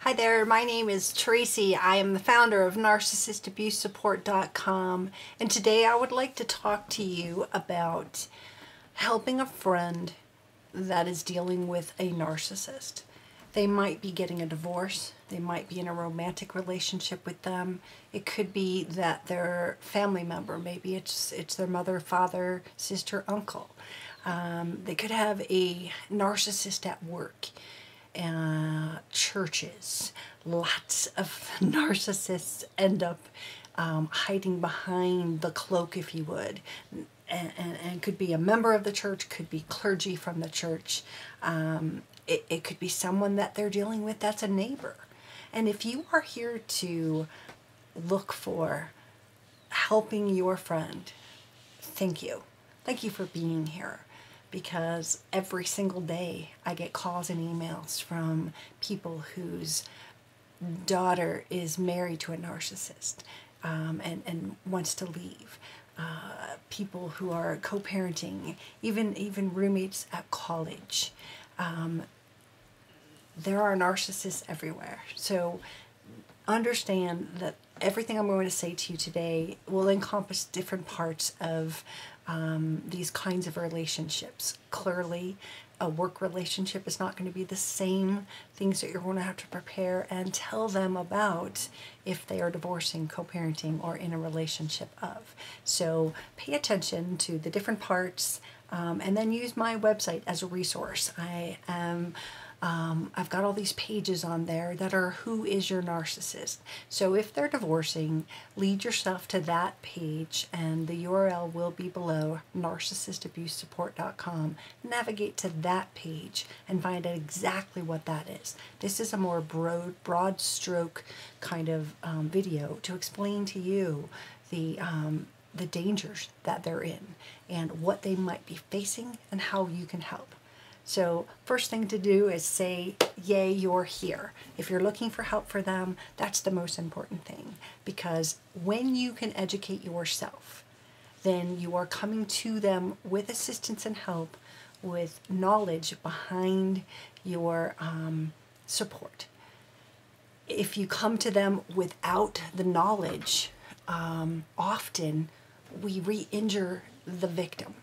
Hi there, my name is Tracy. I am the founder of narcissistabusesupport.com, and today I would like to talk to you about helping a friend that is dealing with a narcissist. They might be getting a divorce, they might be in a romantic relationship with them. It could be that their family member, maybe it's their mother, father, sister, uncle. They could have a narcissist at work. Churches. Lots of narcissists end up hiding behind the cloak, if you would, and could be a member of the church, could be clergy from the church. It could be someone that they're dealing with that's a neighbor. And if you are here to look for helping your friend, thank you. Thank you for being here. Because every single day I get calls and emails from people whose daughter is married to a narcissist and wants to leave. People who are co-parenting, even roommates at college. There are narcissists everywhere. So understand that everything I'm going to say to you today will encompass different parts of these kinds of relationships. Clearly, a work relationship is not going to be the same things that you're going to have to prepare and tell them about if they are divorcing, co-parenting, or in a relationship of. So pay attention to the different parts and then use my website as a resource. I've got all these pages on there that are who is your narcissist. So if they're divorcing, lead yourself to that page, and the URL will be below, narcissistabusesupport.com. Navigate to that page and find out exactly what that is. This is a more broad stroke kind of video to explain to you the dangers that they're in and what they might be facing and how you can help. So first thing to do is say, yay, you're here. If you're looking for help for them, that's the most important thing. Because when you can educate yourself, then you are coming to them with assistance and help, with knowledge behind your support. If you come to them without the knowledge, often we re-injure the victim.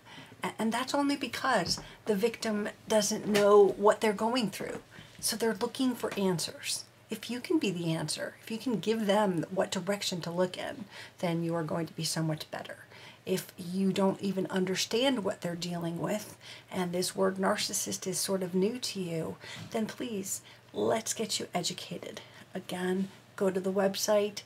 And that's only because the victim doesn't know what they're going through. So they're looking for answers. If you can be the answer, if you can give them what direction to look in, then you are going to be so much better. If you don't even understand what they're dealing with, and this word narcissist is sort of new to you, then please, let's get you educated. Again, go to the website,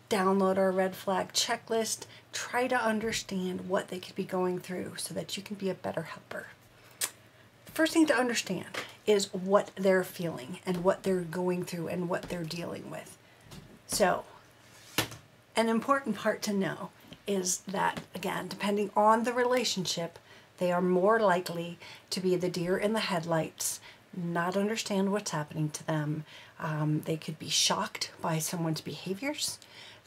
download our red flag checklist, try to understand what they could be going through so that you can be a better helper. The first thing to understand is what they're feeling and what they're going through and what they're dealing with. So, an important part to know is that, again, depending on the relationship, they are more likely to be the deer in the headlights, not understand what's happening to them. They could be shocked by someone's behaviors.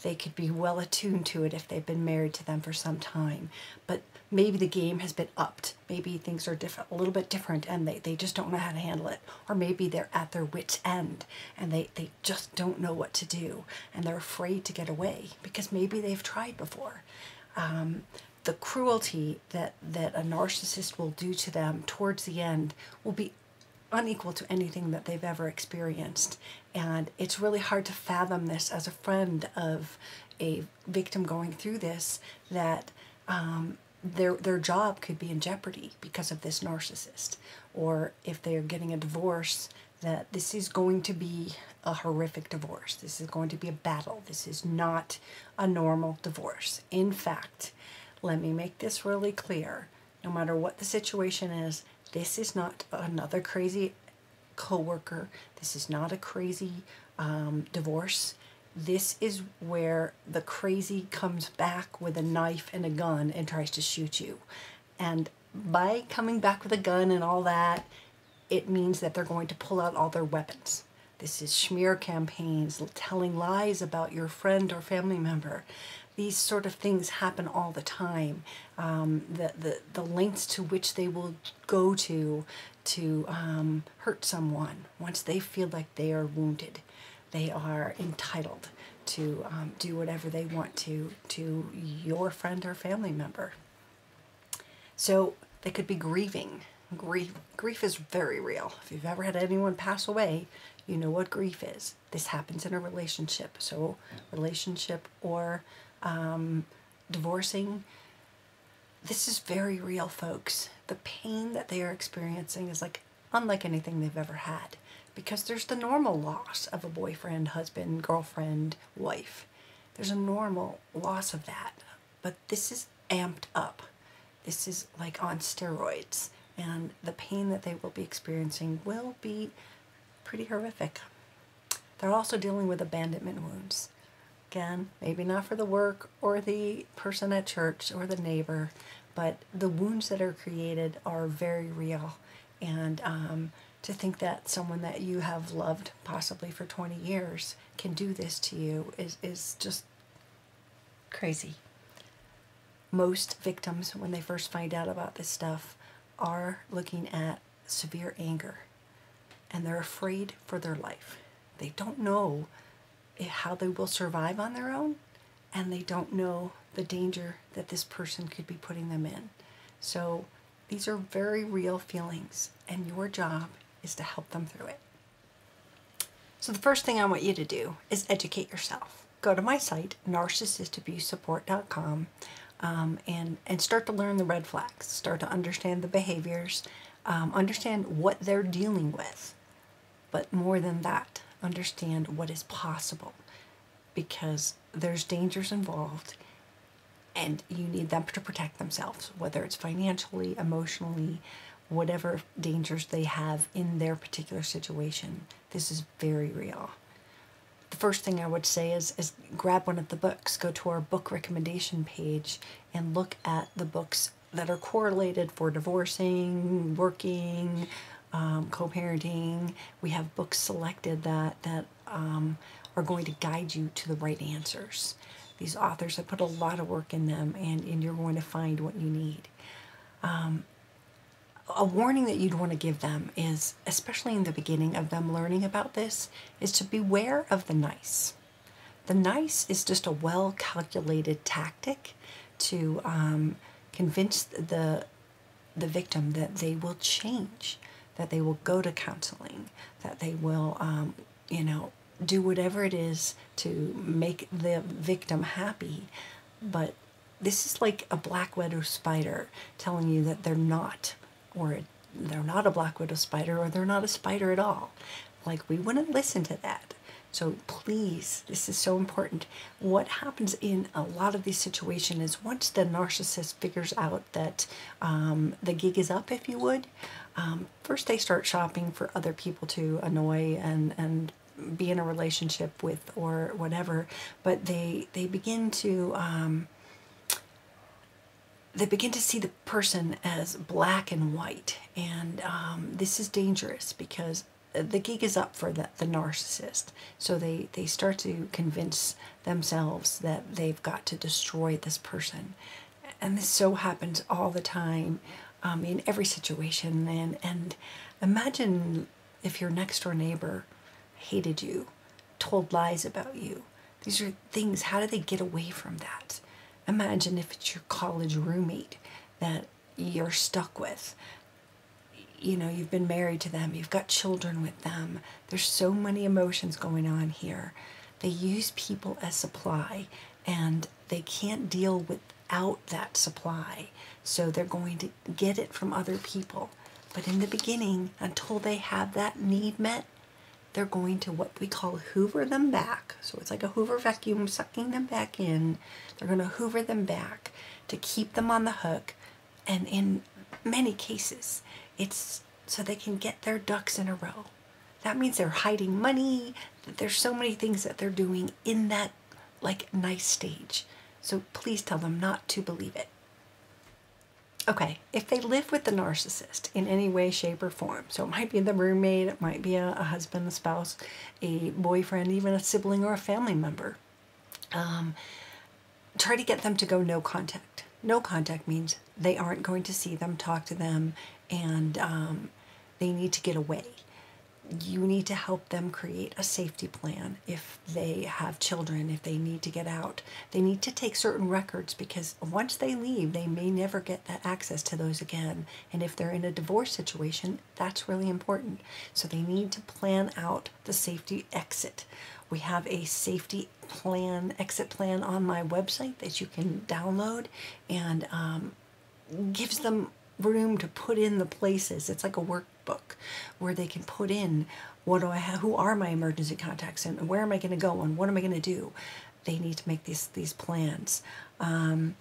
They could be well attuned to it if they've been married to them for some time. But maybe the game has been upped. Maybe things are a little bit different and they just don't know how to handle it. Or maybe they're at their wit's end and they just don't know what to do. And they're afraid to get away because maybe they've tried before. The cruelty that a narcissist will do to them towards the end will be unequal to anything that they've ever experienced. And it's really hard to fathom this as a friend of a victim going through this, that their job could be in jeopardy because of this narcissist. Or if they're getting a divorce, that this is going to be a horrific divorce. This is going to be a battle. This is not a normal divorce. In fact, let me make this really clear. No matter what the situation is, this is not another crazy coworker. This is not a crazy divorce. This is where the crazy comes back with a knife and a gun and tries to shoot you. And by coming back with a gun and all that, it means that they're going to pull out all their weapons. This is smear campaigns, telling lies about your friend or family member. These sort of things happen all the time. The lengths to which they will go to hurt someone once they feel like they are wounded. They are entitled to do whatever they want to your friend or family member. So they could be grieving. Grief is very real. If you've ever had anyone pass away, you know what grief is. This happens in a relationship. So relationship or divorcing, this is very real, folks. The pain that they are experiencing is unlike anything they've ever had, because there's the normal loss of a boyfriend, husband, girlfriend, wife. There's a normal loss of that, but this is amped up. This is like on steroids, and the pain that they will be experiencing will be pretty horrific. They're also dealing with abandonment wounds. Again, maybe not for the work or the person at church or the neighbor, but the wounds that are created are very real. And to think that someone that you have loved possibly for 20 years can do this to you is just crazy. Most victims, when they first find out about this stuff, are looking at severe anger, and they're afraid for their life. They don't know how they will survive on their own, and they don't know the danger that this person could be putting them in. So these are very real feelings, and your job is to help them through it. So the first thing I want you to do is educate yourself. Go to my site, narcissistabusesupport.com, and start to learn the red flags, start to understand the behaviors, understand what they're dealing with. But more than that, understand what is possible, because there's dangers involved, and you need them to protect themselves, whether it's financially, emotionally, whatever dangers they have in their particular situation. This is very real. The first thing I would say is grab one of the books. Go to our book recommendation page and look at the books that are correlated for divorcing, working, co-parenting. We have books selected that are going to guide you to the right answers. These authors have put a lot of work in them, and you're going to find what you need. A warning that you'd want to give them is, especially in the beginning of them learning about this, is to beware of the nice. The nice is just a well-calculated tactic to convince the victim that they will change, that they will go to counseling, that they will, do whatever it is to make the victim happy. But this is like a black widow spider telling you that they're not, or they're not a black widow spider, or they're not a spider at all. Like, we wouldn't listen to that. So please, this is so important. What happens in a lot of these situations is once the narcissist figures out that the gig is up, if you would, first they start shopping for other people to annoy and be in a relationship with or whatever, but they begin to see the person as black and white, and this is dangerous because the gig is up for the narcissist. So they start to convince themselves that they've got to destroy this person. And this so happens all the time in every situation. And imagine if your next door neighbor hated you, told lies about you. These are things, how do they get away from that? Imagine if it's your college roommate that you're stuck with. You know, you've been married to them, you've got children with them. There's so many emotions going on here. They use people as supply, and they can't deal without that supply. So they're going to get it from other people. But in the beginning, until they have that need met, they're going to what we call hoover them back. So it's like a hoover vacuum sucking them back in. They're going to hoover them back to keep them on the hook. And in many cases, it's so they can get their ducks in a row. That means they're hiding money. There's so many things that they're doing in that nice stage. So please tell them not to believe it. Okay, if they live with the narcissist in any way, shape, or form, so it might be the roommate, it might be a husband, a spouse, a boyfriend, even a sibling or a family member, try to get them to go no contact. No contact means they aren't going to see them, talk to them, and they need to get away. you need to help them create a safety plan. If they have children, if they need to get out, they need to take certain records, because once they leave, they may never get that access to those again. And if they're in a divorce situation, that's really important. So they need to plan out the safety exit. We have a safety plan, exit plan on my website that you can download, and gives them room to put in the places. It's like a workbook where they can put in, what do I have, who are my emergency contacts, and where am I going to go, and what am I going to do. They need to make these plans. And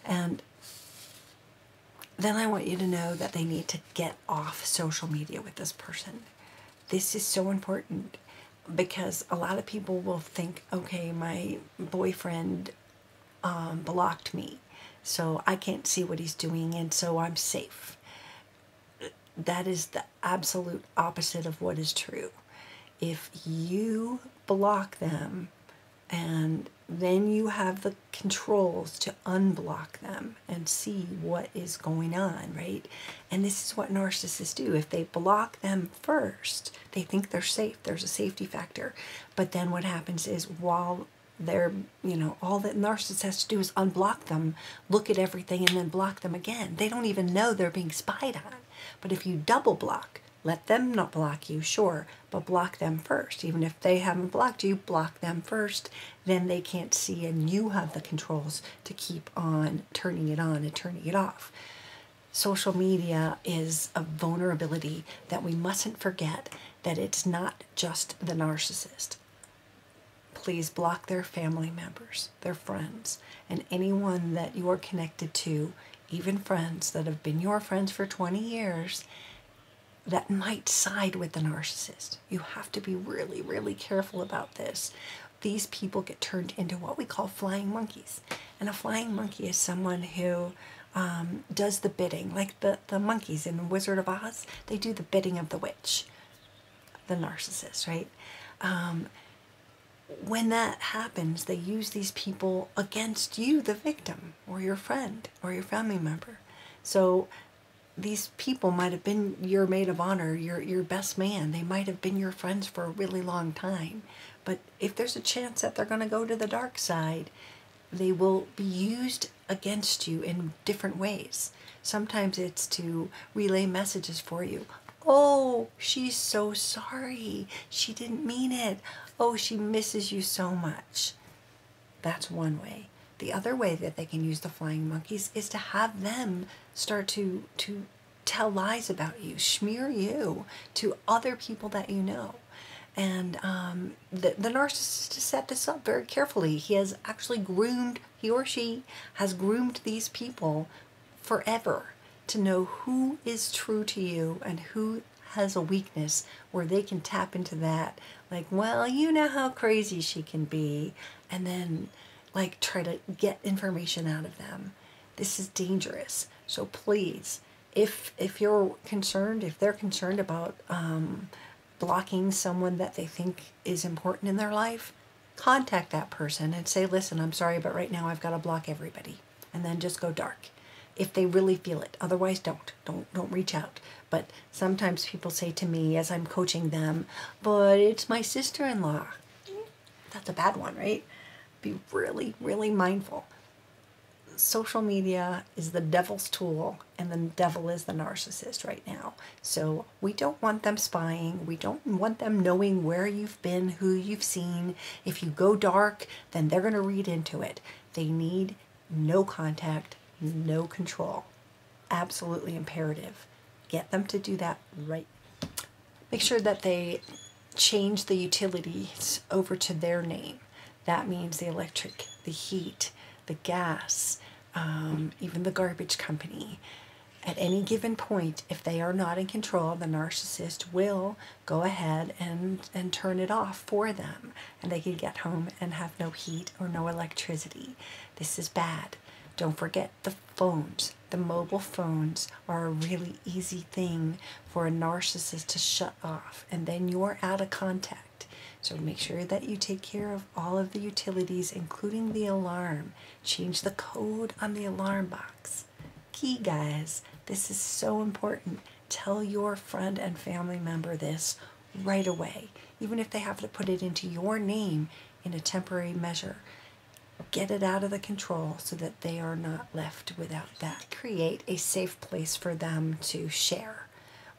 then I want you to know that they need to get off social media with this person. This is so important, because a lot of people will think, okay, my boyfriend blocked me, so I can't see what he's doing, and so I'm safe. That is the absolute opposite of what is true. If you block them, and then you have the controls to unblock them and see what is going on, right? And this is what narcissists do. If they block them first, they think they're safe. There's a safety factor. But then what happens is, while they're, all that narcissist has to do is unblock them, look at everything, and then block them again. They don't even know they're being spied on. But if you double block, let them not block you, sure, but block them first. Even if they haven't blocked you, block them first. Then they can't see, and you have the controls to keep on turning it on and turning it off. Social media is a vulnerability that we mustn't forget, that it's not just the narcissist. Please block their family members, their friends, and anyone that you are connected to, even friends that have been your friends for 20 years, that might side with the narcissist. You have to be really, really careful about this. These people get turned into what we call flying monkeys. And a flying monkey is someone who does the bidding, like the monkeys in The Wizard of Oz. They do the bidding of the witch, the narcissist, right? When that happens, they use these people against you, the victim, or your friend, or your family member. So these people might have been your maid of honor, your best man. They might have been your friends for a really long time. But if there's a chance that they're going to go to the dark side, they will be used against you in different ways. Sometimes it's to relay messages for you. Oh, she's so sorry. She didn't mean it. Oh, she misses you so much. That's one way. The other way that they can use the flying monkeys is to have them start to tell lies about you, smear you to other people that you know. And the narcissist has set this up very carefully. He has actually groomed, he or she has groomed these people forever to know who is true to you and who has a weakness where they can tap into that. Like, well, you know how crazy she can be. And then, like, try to get information out of them. This is dangerous. So please, if you're concerned, if they're concerned about blocking someone that they think is important in their life, contact that person and say, listen, I'm sorry, but right now I've got to block everybody. And then just go dark if they really feel it. Otherwise, don't reach out. But sometimes people say to me as I'm coaching them, but it's my sister-in-law. That's a bad one, right? Be really, really mindful. Social media is the devil's tool, and the devil is the narcissist right now. So we don't want them spying. We don't want them knowing where you've been, who you've seen. If you go dark, then they're going to read into it. They need no contact, no control. Absolutely imperative. Get them to do that right. Make sure that they change the utilities over to their name. That means the electric, the heat, the gas, even the garbage company. At any given point, if they are not in control, the narcissist will go ahead and turn it off for them. And they can get home and have no heat or no electricity. This is bad. Don't forget the phones. The mobile phones are a really easy thing for a narcissist to shut off. And then you're out of contact. So make sure that you take care of all of the utilities, including the alarm. Change the code on the alarm box. Key, guys. This is so important. Tell your friend and family member this right away. Even if they have to put it into your name in a temporary measure, get it out of the control so that they are not left without that. Create a safe place for them to share.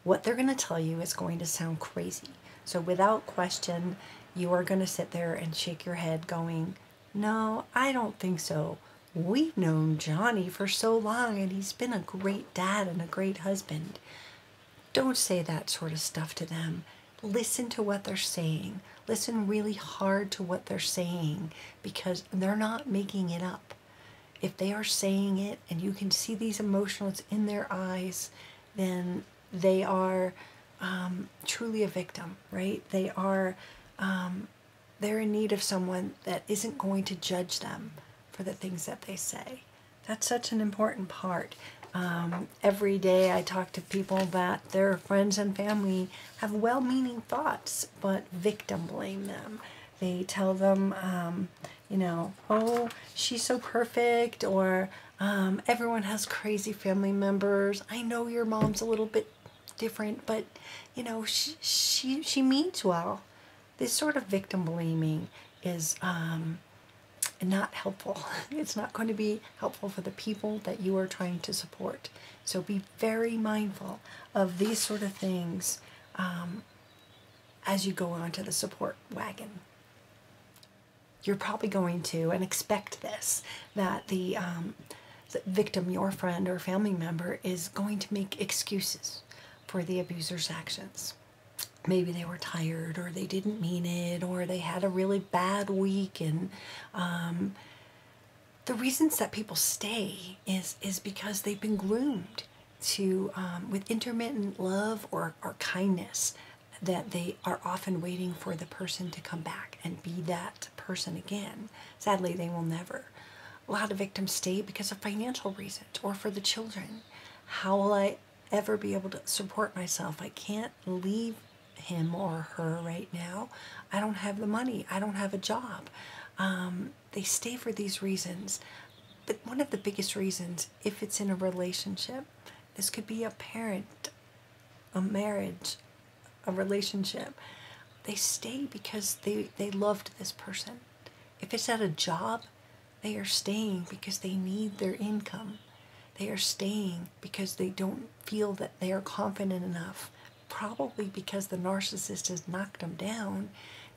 What they're going to tell you is going to sound crazy. So without question, you are going to sit there and shake your head going, no, I don't think so. We've known Johnny for so long and he's been a great dad and a great husband. Don't say that sort of stuff to them. Listen to what they're saying. Listen really hard to what they're saying, because they're not making it up. If they are saying it and you can see these emotions in their eyes, then they are truly a victim, right? They are, they're in need of someone that isn't going to judge them for the things that they say. That's such an important part. Every day I talk to people that their friends and family have well-meaning thoughts, but victim blame them. They tell them, oh, she's so perfect, or everyone has crazy family members. I know your mom's a little bit different, but, she means well. This sort of victim blaming is not helpful. It's not going to be helpful for the people that you are trying to support. So be very mindful of these sort of things as you go onto the support wagon. You're probably going to, and expect this, that the victim, your friend or family member, is going to make excuses for the abuser's actions. Maybe they were tired, or they didn't mean it, or they had a really bad week. And the reasons that people stay is because they've been groomed to, with intermittent love or kindness, that they are often waiting for the person to come back and be that person again. Sadly, they will never. A lot of victims stay because of financial reasons or for the children. How will I ever be able to support myself? I can't leave him or her right now. I don't have the money. I don't have a job. They stay for these reasons. But one of the biggest reasons, if it's in a relationship, this could be a parent, a marriage, a relationship. They stay because they loved this person. If it's at a job, they are staying because they need their income. They are staying because they don't feel that they are confident enough, probably because the narcissist has knocked them down,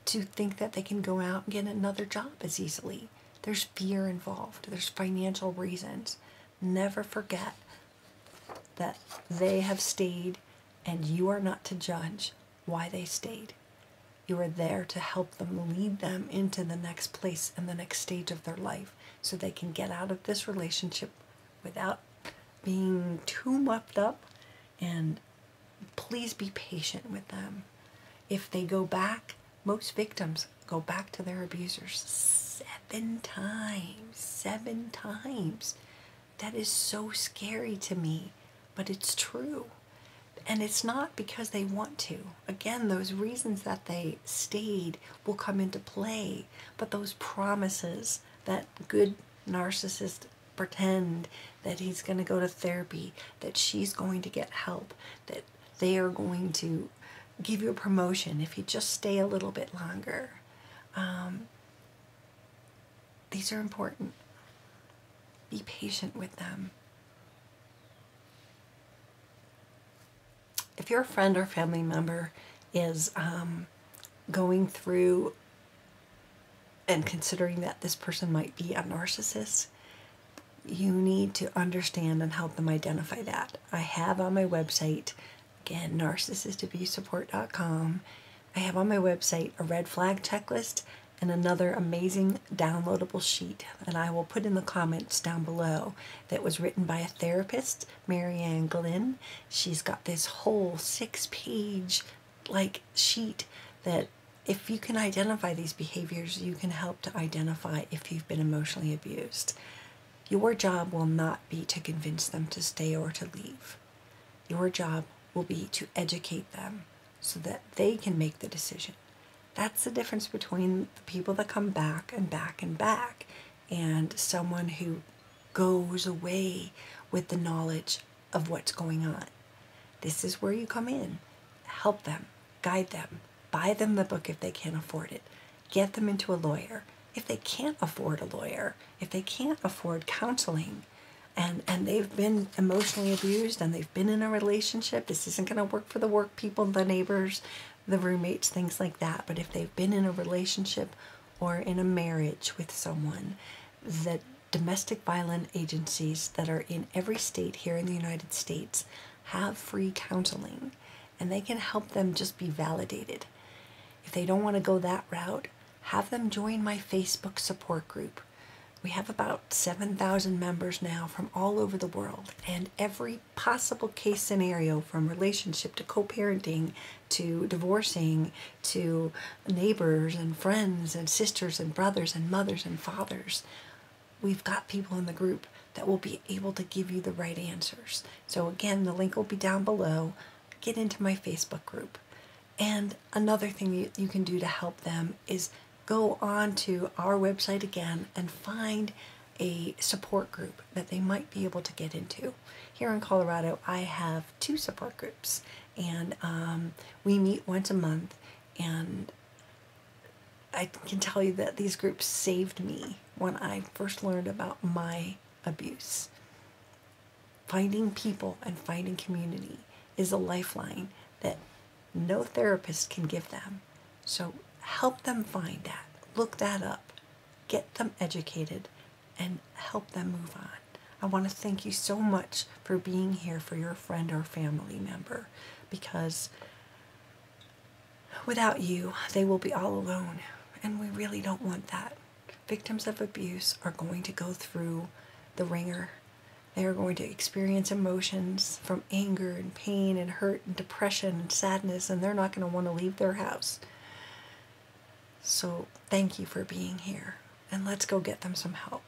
to think that they can go out and get another job as easily. There's fear involved. There's financial reasons. Never forget that they have stayed, and you are not to judge why they stayed. You are there to help them, lead them into the next place and the next stage of their life, so they can get out of this relationship without being too muffed up. And please be patient with them. If they go back, most victims go back to their abusers 7 times. 7 times. That is so scary to me, but it's true. And it's not because they want to. Again, those reasons that they stayed will come into play, but those promises that good narcissists pretend that he's going to go to therapy, that she's going to get help, that they are going to give you a promotion if you just stay a little bit longer. These are important. Be patient with them. If your friend or family member is going through and considering that this person might be a narcissist, you need to understand and help them identify that. I have on my website, again, narcissistabusesupport.com, I have on my website a red flag checklist and another amazing downloadable sheet that I will put in the comments down below, that was written by a therapist, Marianne Glynn. She's got this whole 6-page sheet that if you can identify these behaviors, you can help to identify if you've been emotionally abused. Your job will not be to convince them to stay or to leave. Your job will be to educate them so that they can make the decision. That's the difference between the people that come back and back and back and someone who goes away with the knowledge of what's going on. This is where you come in. Help them, guide them, Buy them the book if they can't afford it. Get them into a lawyer. If they can't afford a lawyer, if they can't afford counseling, and they've been emotionally abused and they've been in a relationship, this isn't going to work for the work people, the neighbors, the roommates, things like that. But if they've been in a relationship or in a marriage with someone, the domestic violence agencies that are in every state here in the United States have free counseling, and they can help them just be validated. If they don't want to go that route, have them join my Facebook support group. We have about 7,000 members now from all over the world, and every possible case scenario, from relationship to co-parenting to divorcing to neighbors and friends and sisters and brothers and mothers and fathers, we've got people in the group that will be able to give you the right answers. So again, the link will be down below. Get into my Facebook group. And another thing you can do to help them is go on to our website again and find a support group that they might be able to get into. Here in Colorado, I have 2 support groups, and we meet once a month, and I can tell you that these groups saved me when I first learned about my abuse. Finding people and finding community is a lifeline that no therapist can give them. So help them find that. Look that up. Get them educated and help them move on. I want to thank you so much for being here for your friend or family member, because without you, they will be all alone, and we really don't want that. Victims of abuse are going to go through the ringer. They are going to experience emotions from anger and pain and hurt and depression and sadness, and they're not going to want to leave their house. So thank you for being here, and let's go get them some help.